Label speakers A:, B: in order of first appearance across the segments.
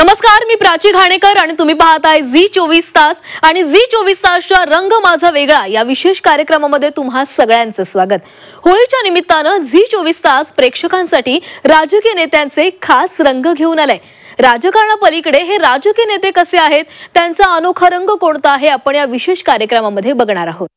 A: नमस्कार, मी प्राची घाणेकर आणि तुम्ही पाहताय झी 24 तास आणि झी 24 तासच्या रंग माझा वेगळा या विशेष कार्यक्रमामध्ये तुम्हा सगळ्यांचं स्वागत। होळीच्या निमित्तानं झी 24 तास प्रेक्षकांसाठी राजकीय नेत्यांचे खास रंग घेऊन आलाय। राजकारणापलीकडे हे राजकीय नेते कसे आहेत, त्यांचा अनोखा रंग कोणता आहे, आपण या विशेष कार्यक्रमामध्ये बघणार आहोत।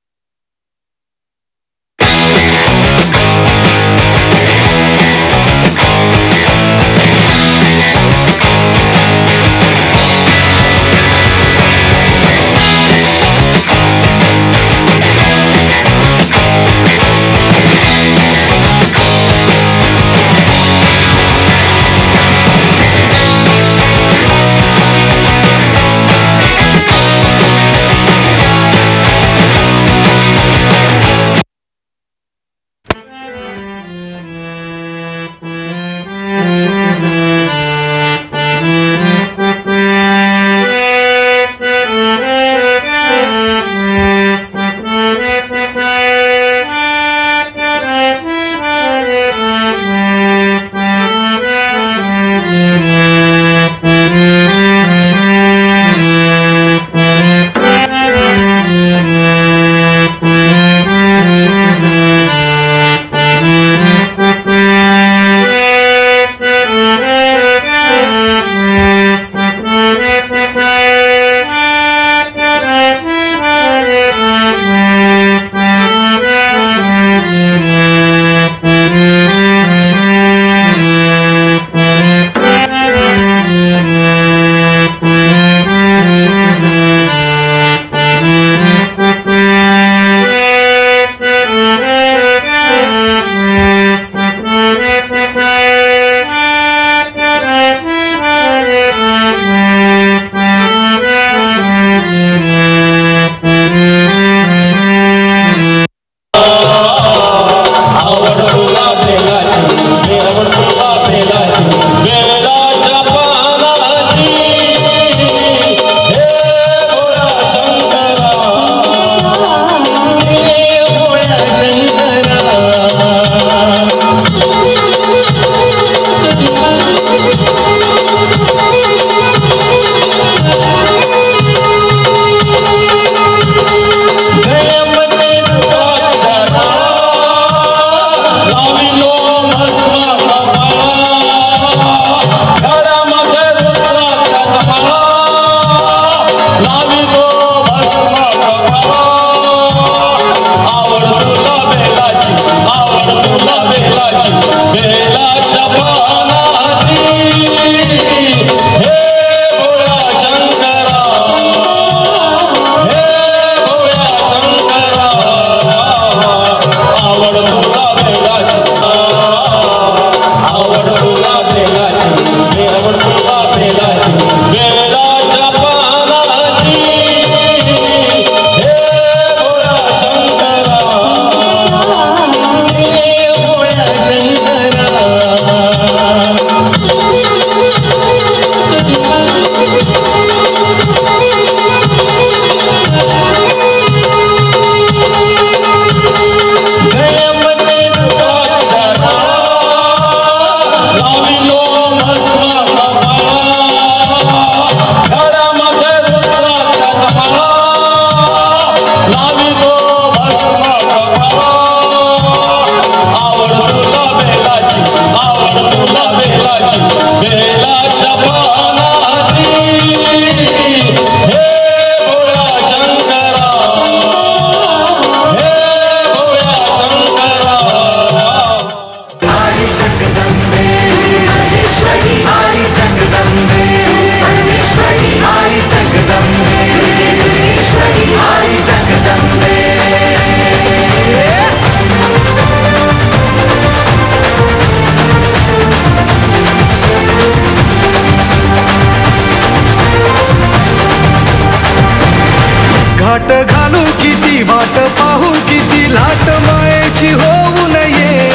B: घाट घालू किती वाट पाहू किती लाट मायेची होऊ नये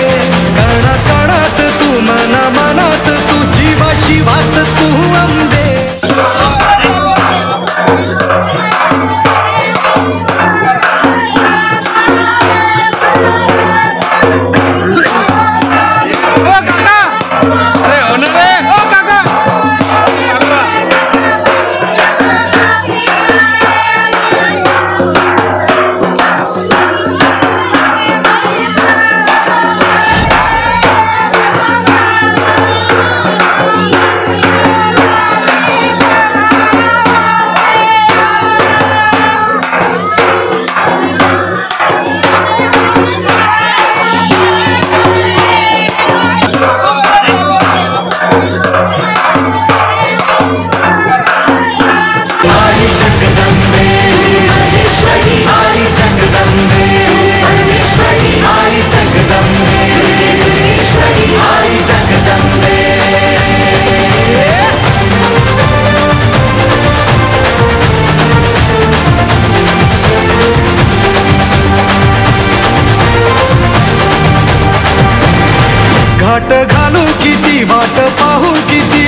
B: कणा कणात तू मना मनात तू जीवाची वात तू अंबे
C: अरे होणार रे, ओ काका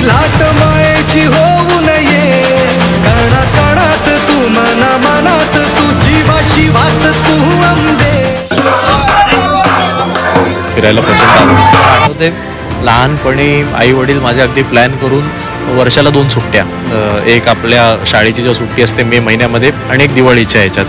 B: किती लाट मायेची होऊ नये, कणा कणात तू मना मनात तू जीवाशी वात तू अंबे.
C: फिरायला प्रचंड आवडते. लहानपणी आई वडील माझे अगदी प्लॅन करून वर्षाला 2 सुट्ट्या, एक आपल्या शाळेची जेव्हा सुट्टी असते मे महिन्यामध्ये आणि एक दिवाळीच्या ह्याच्यात,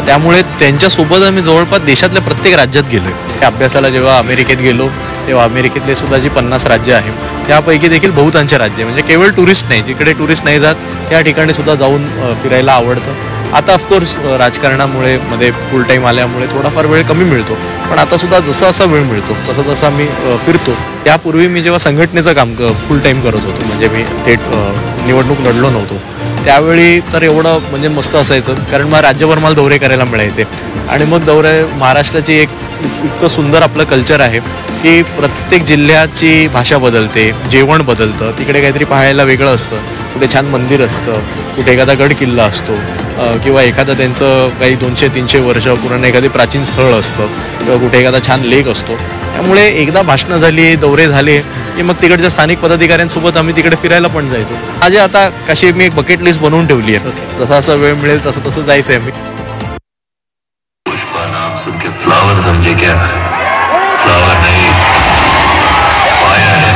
C: त्यामुळे त्यांच्यासोबत आम्ही जवळपास देशातल्या प्रत्येक राज्यात गेलो आहे. अभ्यासाला जेव्हा अमेरिकेत गेलो तेव्हा अमेरिकेतले सुद्धा जी 50 राज्य आहे त्यापैकी देखील बहुतांश राज्य, म्हणजे केवळ टुरिस्ट नाही, जिकडे टुरिस्ट नाही जात त्या ठिकाणी सुद्धा जाऊन फिरायला आवडतं. आता ऑफकोर्स राजकारणामुळे मध्ये फुल टाईम आल्यामुळे थोडाफार वेळ कमी मिळतो, पण आता सुद्धा जसा असा वेळ मिळतो तसा तसा मी फिरतो. त्यापूर्वी मी जेव्हा संघटनेचं काम फुल टाईम करत होतो, म्हणजे मी थेट निवडणूक लढलो नव्हतो, त्यावेळी तर एवढं म्हणजे मस्त असायचं, कारण मग राज्यभर मला दौरे करायला मिळायचे. आणि मग दौरे महाराष्ट्राची एक इतकं सुंदर आपलं कल्चर आहे की प्रत्येक जिल्ह्याची भाषा बदलते, जेवण बदलतं, तिकडे काहीतरी पाहायला वेगळं असतं, कुठे छान मंदिर असतं, कुठे एखादा गड किल्ला असतो, किंवा एखादं त्यांचं काही 200-300 वर्ष पुराणं एखादी प्राचीन स्थळ असतं, किंवा कुठे एखादा छान लेक असतो. त्यामुळे एकदा भाषणं झाली, दौरे झाले की मग तिकडच्या स्थानिक पदाधिकाऱ्यांसोबत आम्ही तिकडे फिरायला पण जायचो. माझे आता कशी मी एक बकेट लिस्ट बनवून ठेवली आहे, जसा असा वेळ मिळेल तसं तसं जायचं आहे. मी
D: पुष्पा नाम सुन के फ्लावर समझे क्या? फ्लावर नहीं, फायर है.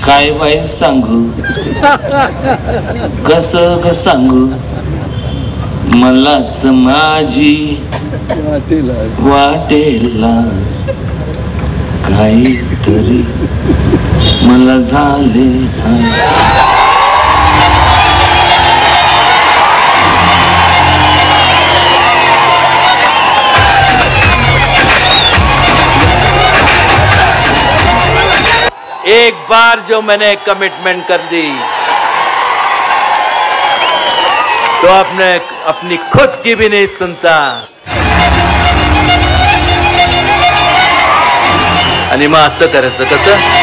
E: काय बाई सांगू, कसं ग सांगू, मलाच माझी वाटेला काहीतरी मला झाले.
F: एक बार जो मैंने कमिटमेंट कर दी तो अपनी खुद की भी नहीं सुनता. आणि मग असं करायचं कसं?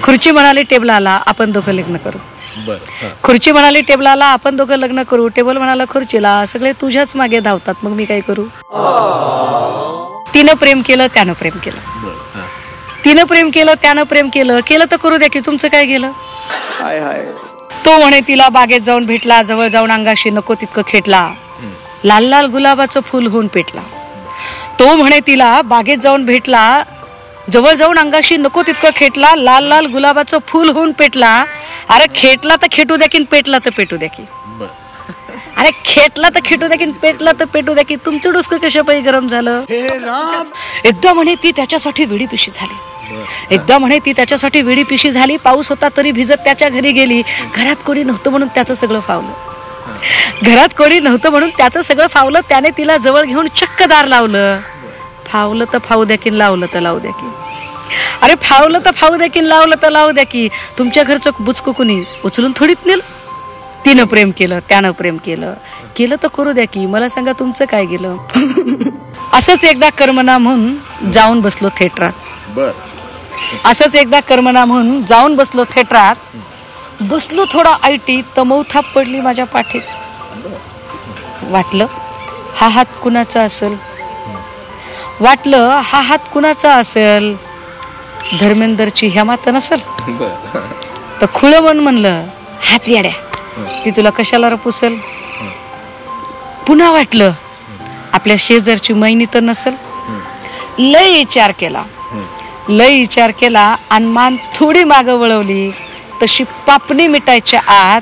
G: खुर्ची म्हणाली टेबल आला, आपण दोघं लग्न करू. खुर्ची म्हणाली टेबलाला आपण दोघं लग्न करू, टेबल म्हणाला खुर्चीला, सगळे तुझ्याच मागे धावतात, मग मी काय करू. तिनं प्रेम केलं, त्यानं प्रेम केलं, तिनं प्रेम केलं, त्यानं प्रेम केलं, केलं तर करू द्या की, तुमचं काय गेलं. तो म्हणे तिला बागेत जाऊन भेटला, जवळ जाऊन अंगाशी नको तितकं खेटला, लाल लाल गुलाबाचं फुल होऊन पेटला. तो म्हणे तिला बागेत जाऊन भेटला, जवळ जाऊन अंगाशी नको तितकं खेटला, लाल लाल गुलाबाचं फुल होऊन पेटला. अरे खेटला तर खेटू द्या की, पेटला तर पेटू द्या की. अरे खेटला तर खेटू द्या की, पेटला तर पेटू द्या की, तुमचं डोसकं कशापायी गरम झालं. एकदा म्हणे ती त्याच्यासाठी विडी पिशी झाली, एकदा म्हणे ती त्याच्यासाठी विडी पिशी झाली. पाऊस होता तरी भिजत त्याच्या घरी गेली. घरात कोणी नव्हतं म्हणून त्याचं सगळं फावलं, घरात कोणी नव्हतं म्हणून त्याचं सगळं फावलं. त्याने तिला जवळ घेऊन चक्क दार लावलं. फावलं तर फावू द्या की, लावलं तर लावू द्या की. अरे फावलं तर फावू द्या की, लावलं तर लावू द्या की. तुमच्या घरचं बुचकं कुणी उचलून थोडीत नेलं. तिनं प्रेम केलं, त्यानं प्रेम केलं, केलं तर करू द्या की. मला सांगा तुमचं काय गेलं. असंच एकदा कर्मना म्हणून जाऊन बसलो थिएटरात, असंच एकदा कर्मना म्हणून जाऊन बसलो थिएटरात. बसलो थोडा ऐटी तर मौथाप पडली माझ्या पाठीत. वाटलं हा हात कुणाचा असेल, वाटलं हा हात कुणाचा असेल. धर्मेंदरची हेमा तर नसेल. तर खुळं मन म्हणलं हात येड्या, ती तुला कशाला पुसेल. पुन्हा वाटलं आपल्या शेजारची मैनी तर नसेल. लय विचार केला, लय विचार केला आणि मान थोडी मागं वळवली. तशी पापणी मिटायच्या आत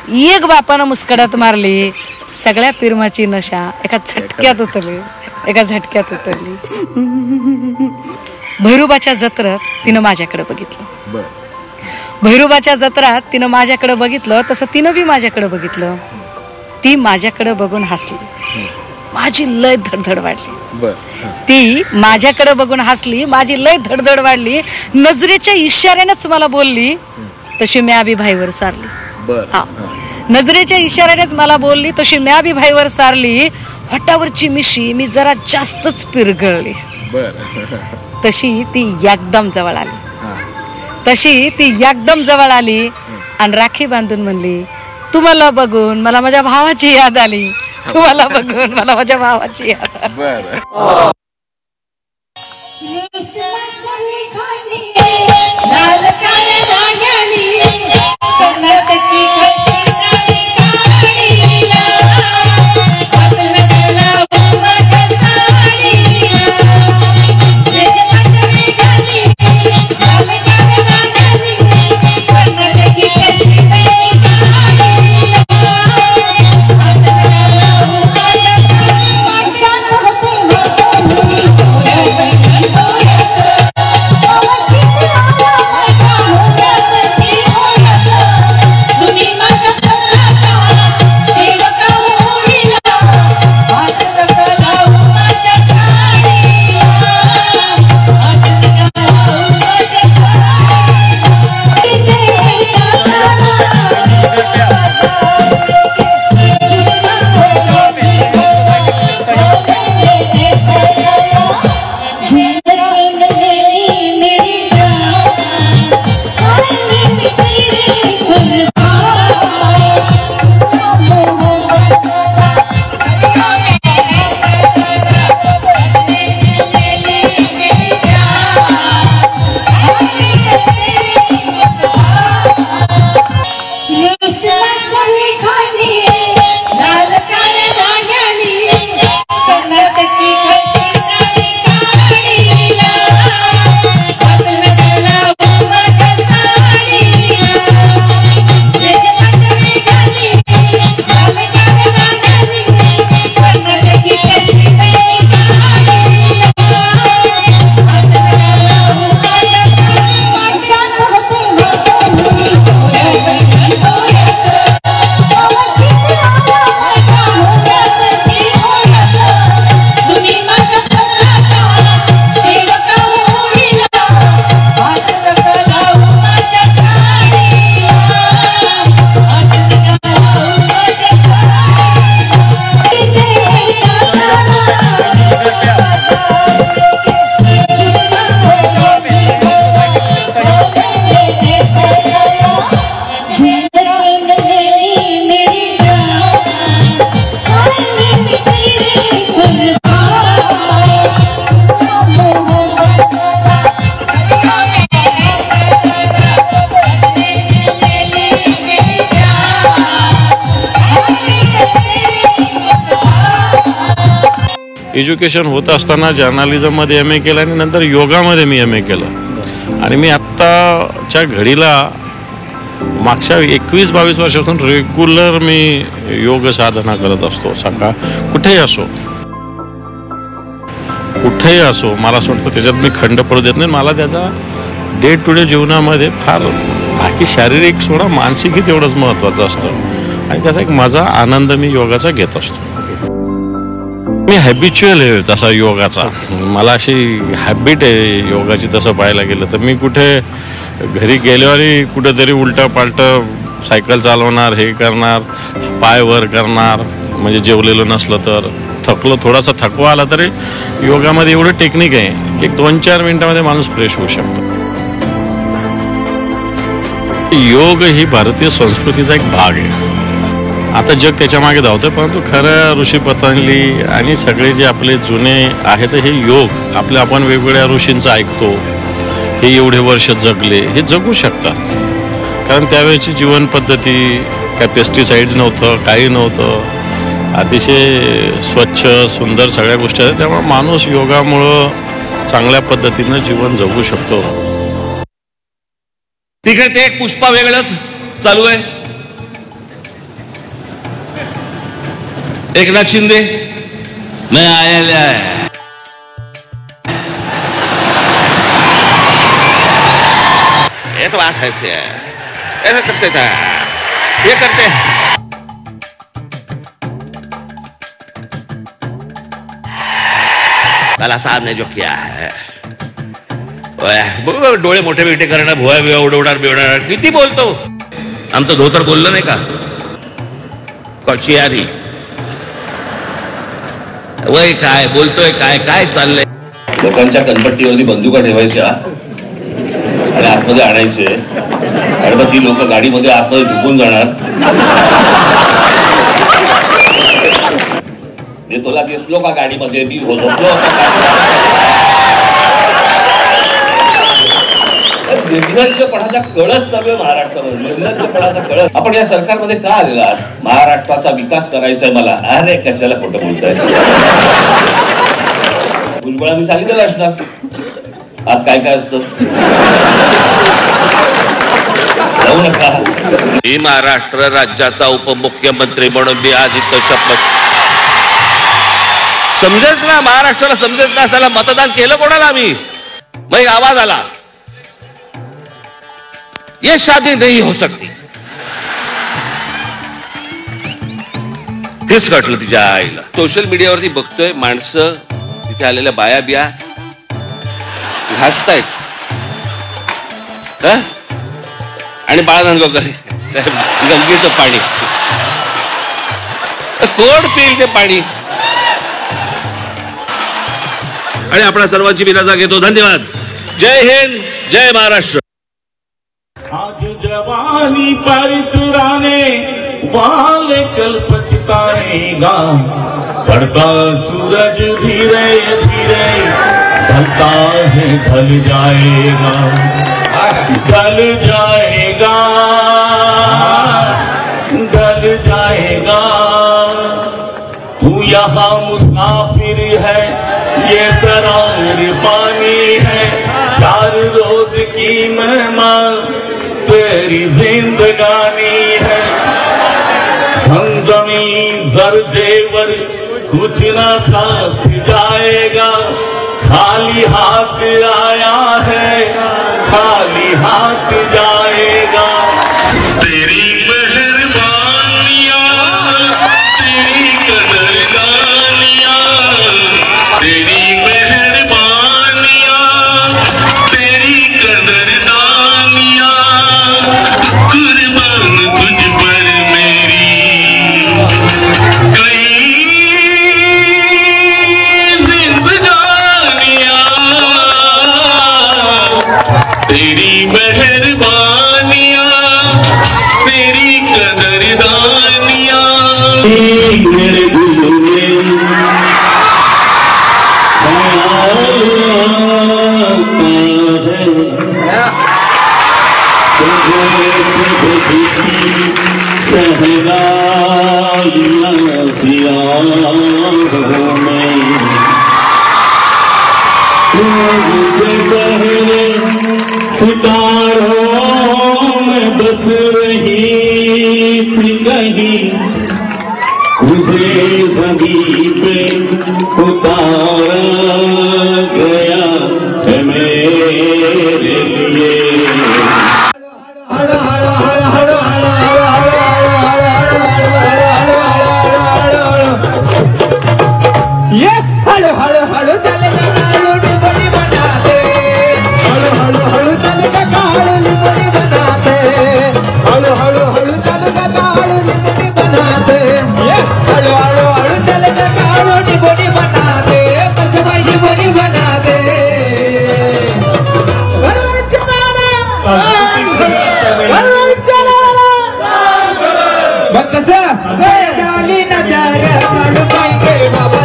G: एक बापानं मुस्कडात मारली. सगळ्या पिरमाची नशा एका झटक्यात उतरली, एका झटक्यात उतरली. भैरोबाच्या जत्रेत तिनं माझ्याकडे बघितलं, भैरोबाच्या जत्रेत तिनं माझ्याकडे बघितलं. तसं तिनं बी माझ्याकडे बघितलं. ती माझ्याकडे बघून हसली. माझी लय धडधड वाढली. ती माझ्याकडे बघून हसली, माझी लय धडधड वाढली. नजरेच्या इशाऱ्यानेच मला बोलली. तशी मी आबी भाईवर सारली. हा, नजरेच्या इशाऱ्यानेच मला बोलली. तशी मी आबी भाईवर सारली. होटावरची मिशी मी जरा जास्तच पिरगळली. तशी ती एकदम जवळ आली, तशी ती एकदम जवळ आली आणि राखी बांधून म्हणली, तुम्हाला बघून मला माझ्या भावाची याद आली, तुम्हाला बघून मला माझ्या भावाची याद आली.
H: एज्युकेशन होत असताना जर्नलिझममध्ये MA केलं आणि नंतर योगामध्ये मी MA केलं. आणि मी आत्ताच्या घडीला मागच्या 21-22 वर्षापासून रेग्युलर मी योग साधना करत असतो. सकाळ कुठेही असो मला असं वाटतं त्याच्यात मी खंड पडू देत नाही. मला त्याचा डे टू डे जीवनामध्ये फार बाकी शारीरिक सोडा मानसिकही तेवढंच महत्त्वाचं असतं आणि त्याचा एक मजा आनंद मी योगाचा घेत असतो. मी हॅबिच्युअल आहे तसा योगाचा. मला अशी हॅबिट आहे योगाची. तसं पाहायला गेलं तर मी कुठे घरी गेल्यावर कुठेतरी उलटं पालटं सायकल चालवणार, हे करणार, पाय वर करणार, म्हणजे जेवलेलं नसलं तर थकलो, थोडासा थकवा आला तरी योगामध्ये एवढं टेक्निक आहे की 2-4 मिनिटामध्ये माणूस फ्रेश होऊ शकतो. योग ही भारतीय संस्कृतीचा एक भाग आहे. आता जग त्याच्या मागे धावतं, परंतु खरं ऋषी पतंजली आणि सगळे जे आपले जुने आहेत हे योग आपण वेगवेगळ्या ऋषींचं ऐकतो. हे एवढे वर्ष जगले, हे जगू शकतात कारण त्यावेळेची जीवन पद्धती काय पेस्टिसाइड्स नव्हतं, काही नव्हतं, अतिशय स्वच्छ सुंदर सगळ्या गोष्टी आहेत. त्यामुळे माणूस योगामुळं चांगल्या पद्धतीनं जीवन जगू शकतो.
I: तिकडे ते एक पुष्पा वेगळंच चालू आहे. एकनाथ शिंदे मैं आया है, ये तो बात ऐसे है, ऐसा करते थे, ये करते लाला साहब ने जो किया है, डोळे मोठे बिठे करणं, भुवा बिवा उडवणार बिवणार, किती बोलतो. आमचं धोतर बोललं नाही का चियारी, वय काय बोलतोय, काय काय चाललंय.
D: लोकांच्या कनपट्टीवरती बंदुका ठेवायच्या आणि आतमध्ये आणायचे आणि मग ती लोक गाडीमध्ये आतमध्ये झुकून जाणार. मी तुला दिसलो का गाडीमध्ये, मी झोपलो. निर्लज्जपणाचा कळस सगळं महाराष्ट्रामध्ये, निर्लज्जपणाचा कळस. आपण या सरकारमध्ये का आलेला? महाराष्ट्राचा विकास करायचा आहे मला. अरे कशाला खोटं बोलताय? भुजबळांनी सांगितलं असणार आत काय काय असतं. जाऊ नका.
I: मी महाराष्ट्र राज्याचा उपमुख्यमंत्री म्हणून मी आज इथं शपथ. समजेच ना, महाराष्ट्राला समजेच ना. असाला मतदान केलं कोणाला आम्ही? मग आवाज आला, ये शादी नहीं हो सकती. हेच कटलं तिच्या आईला. सोशल मीडियावरती बघतोय माणसं तिथे आलेल्या बाया बिया घासतायत आणि बाळानंदगावकर साहेब गंगेचं पाणी कोण पिईल ते पाणी. आणि आपल्या सर्वांची विनंती घेतो. धन्यवाद. जय हिंद, जय महाराष्ट्र.
J: आज जवानी पर चुराने वाले कल पछताएगा. चढ़ता सूरज धीरे धीरे ढलता है, ढल जाएगा, ढल जाएगा, ढल जाएगा. तू यहाँ मुसाफिर है, ये सरार पानी है, 4 रोज की मेहमान तेरी जिंदगानी है. हम जमीन जर जेवर कुछ ना साथ जाएगा. खाली हाथ आया है, खाली हाथ जाएगा.
D: तेरी मेहरबानियां, तेरी कदरदानियां, तेरी मेहरबानियां, तेरी कदरदानियां, कुर्बान तुझ पर मेरी कई जिंदगानियां. तेरी मेहरबानियां, तेरी कदरदानियां.
J: मेरे दिल में सहरा से पहले सितारों में बस रही थी कहीं, तुझे ज़मीं पे उतारा गया है मेरे लिए।
B: ये हळू हळू हळू चलेगा काळू लिबोनी बनाते, हळू हळू हळू चलेगा काळू लिबोनी बनाते, हळू हळू हळू चलेगा काळू लिबोनी बनाते, ये हळू हळू हळू चलेगा काळू लिबोनी बनाते, कसमा लिबोनी बनाते। मग कसं झाली नजर काळू बाई गे बाबा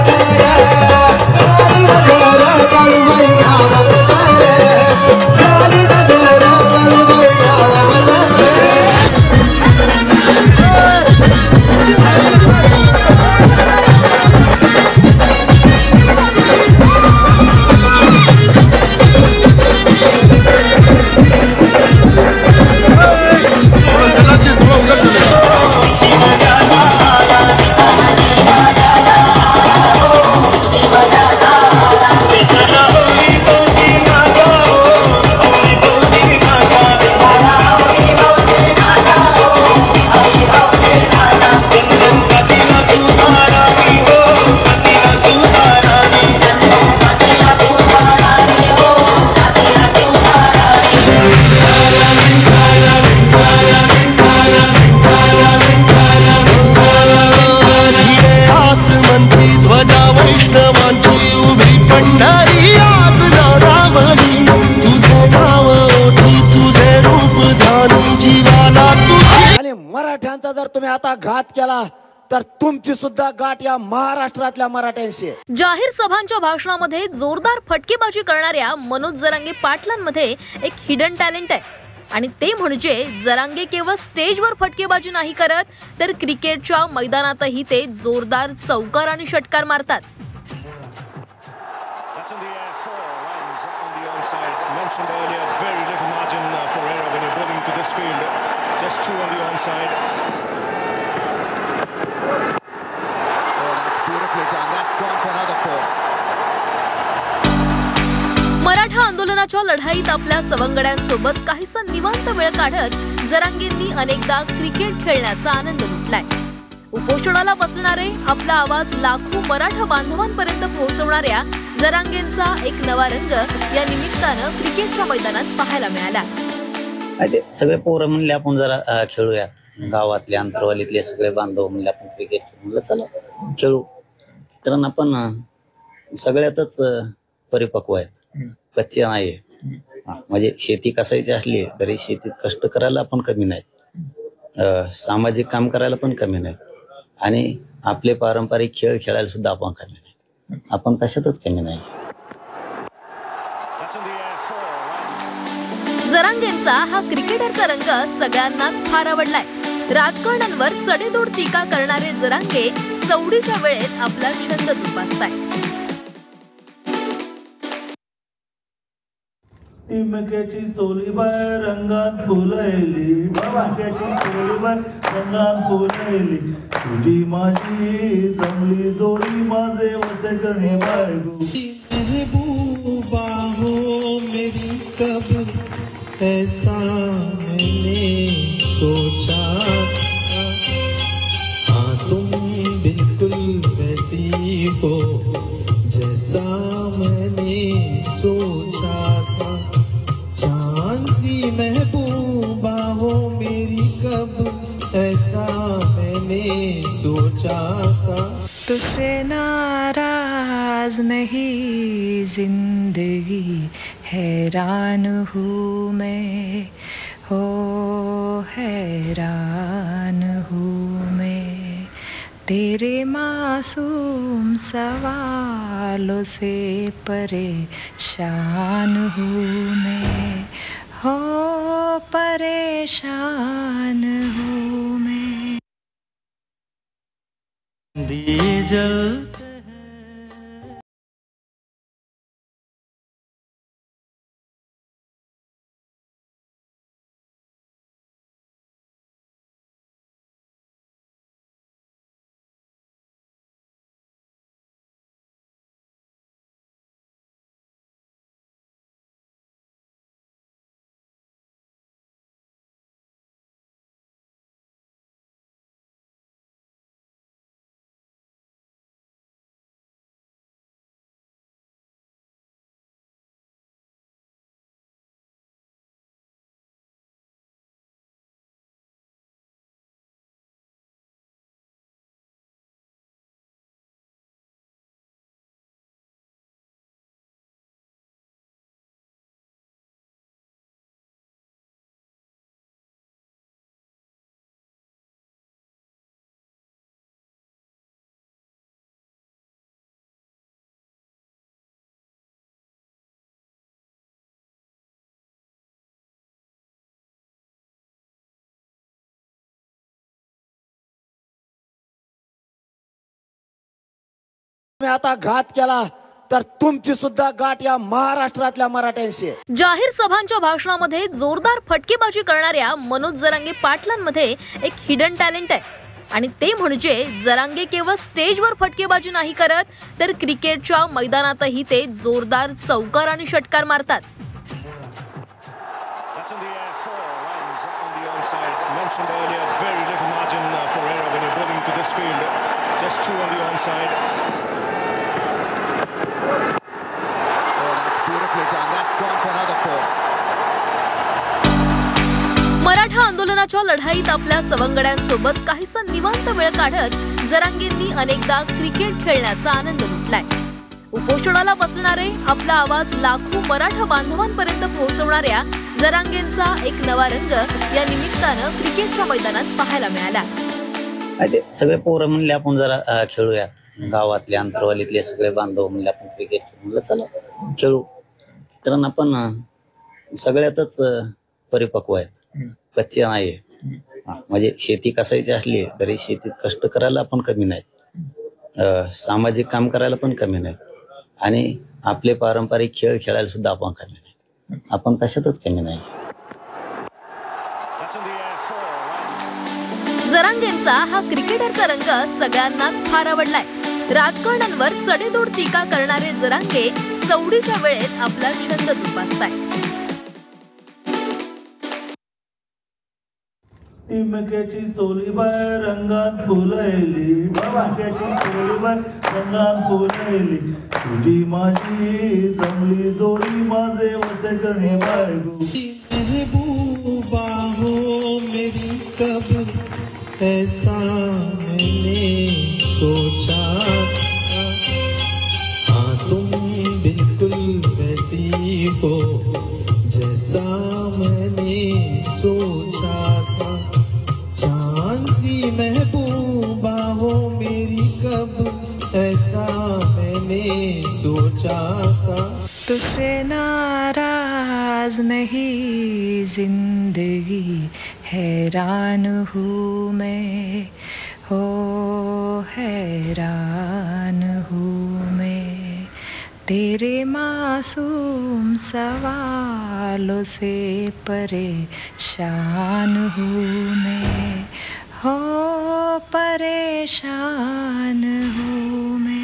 K: मराठ्यांचा जर तुम्ही आता घात केला तर तुमची सुद्धा गाठ या महाराष्ट्रातल्या मराठ्यांशी।
A: जाहीर सभांच्या भाषणामध्ये जोरदार फटकेबाजी करणाऱ्या मनोज जरांगे पाटलांमध्ये एक हिडन टॅलेंट आहे आणि ते म्हणजे जरांगे केवळ स्टेजवर फटकेबाजी नाही करत तर क्रिकेटच्या मैदानातही ते जोरदार चौकार आणि षटकार मारतात।
L: Just two on the onside. Oh, that's beautifully done. That's gone for another four.
A: Maratha आंदोलनाच्या लढाईत आपल्या सवंगड्यांसोबत काहीसा निवांत वेळ काढत जरांगेंनी अनेकदा क्रिकेट खेळण्याचा आनंद लुटलाय। उपोषणाला बसणारे आपला आवाज लाखो मराठा बांधवांपर्यंत पोहोचवणाऱ्या जरांगेंचा एक नवा रंग या निमित्तानं क्रिकेटच्या मैदानात पाहायला मिळाला।
M: सगळे पोरं म्हणले आपण जरा खेळूया, गावातले अंतरवालीतले सगळे बांधव म्हणले आपण क्रिकेट म्हणलं चला खेळू, कारण आपण सगळ्यातच परिपक्व आहेत, कच्चे नाही आहेत। म्हणजे शेती कसायची असली तरी शेतीत कष्ट करायला आपण कमी नाहीत, सामाजिक काम करायला पण कमी नाहीत आणि आपले पारंपरिक खेळ खेळायला सुद्धा आपण कमी नाहीत, आपण कशातच कमी नाही।
A: जरांगेंचा हा क्रिकेटरचा रंग सगळ्यांनाच फार आवडलाय। राजकारण्यांवर सडेतोड टीका करणारे जरांगे सवडीच्या वेळेत आपला छंद जोपासतायत।
J: टिमक्याची चोली बाय रंगात फुलैली, टिमक्याची चोली बाय रंगात फुलैली, तुझी माझी जमली जोडी माझे वसे करणे बायगो।
B: महबूबा हो मेरी कब ऐसा मैंने सोचा, हाँ तुम बिल्कुल वैसी हो जैसा मैंने सोचा था, चांद सी महबूबा हो मेरी कब ऐसा मैंने सोचा था।
N: तुझसे नाराज नहीं जिंदगी हैरान हूँ मैं, हो हैरान हूँ मैं, तेरे मासूम सवालों से परेशान हूँ मैं, हो परेशान हूँ मैं।
B: दिए जल
K: तुम्ही आता घात केला तर तुमची सुद्धा गाठ या महाराष्ट्रातल्या मराठ्यांशी आहे.
A: जाहीर सभांच्या भाषणामध्ये जोरदार फटकेबाजी करणाऱ्या मनोज जरांगे पाटलांमध्ये एक हिडन टॅलेंट आहे आणि ते म्हणजे जरांगे केवळ स्टेजवर फटकेबाजी नाही करत तर क्रिकेटच्या मैदानातही ते जोरदार चौकार आणि षटकार मारतात. मराठा आंदोलनाच्या लढाईत आपल्या सवंगड्यांसोबत काहीसा निवांत वेळ काढत जरांगेंनी अनेकदा क्रिकेट खेळण्याचा आनंद लुटलाय. उपोषणाला बसणारे आपला आवाज लाखो मराठा बांधवांपर्यंत पोहोचवणाऱ्या जरांगेंचा एक नवा रंग या निमित्तानं क्रिकेटच्या मैदानात पाहायला मिळाला.
M: सगळे पोरं म्हणले आपण जरा खेळूया, गावातले अंतरवालीतले सगळे बांधव म्हणले आपण क्रिकेट म्हणलं चला खेळू. कारण आपण सगळ्यातच परिपक्व आहेत, कच्चे नाही आहेत. म्हणजे शेती कसायची असली तरी शेतीत कष्ट करायला आपण कमी नाहीत, सामाजिक काम करायला पण कमी नाहीत आणि आपले पारंपरिक खेळ खेळायला सुद्धा आपण कमी नाहीत. आपण कशातच कमी नाही.
A: जरांगेंचा हा क्रिकेटरचा रंग सगळ्यांनाच फार आवडलाय. राजकारण्यांवर सडेतोड टीका करणारे जरांगे सवडीच्या वेळेत आपला छंद जोपासतायत.
J: टिमक्याची चोली बाय रंगात फुलैली, बाबाक्याची चोली बाय रंगात फुलैली, तुझी माझी जमली जोडी माझे वसे करणे बायगो.
B: महबूबा हो मेरी कब ऐसा मैंने सोचा, हाँ तुम बिल्कुल वैसी हो जैसा मैंने सोचा था. चांद सी महबूबा हो मेरी कब ऐसा मैंने सोचा था.
N: तुझसे नाराज नहीं जिंदगी हैरान हूँ मैं, हो हैरान हूँ मैं, तेरे मासूम सवालों से परेशान हूँ मैं, हो परेशान हूँ मैं.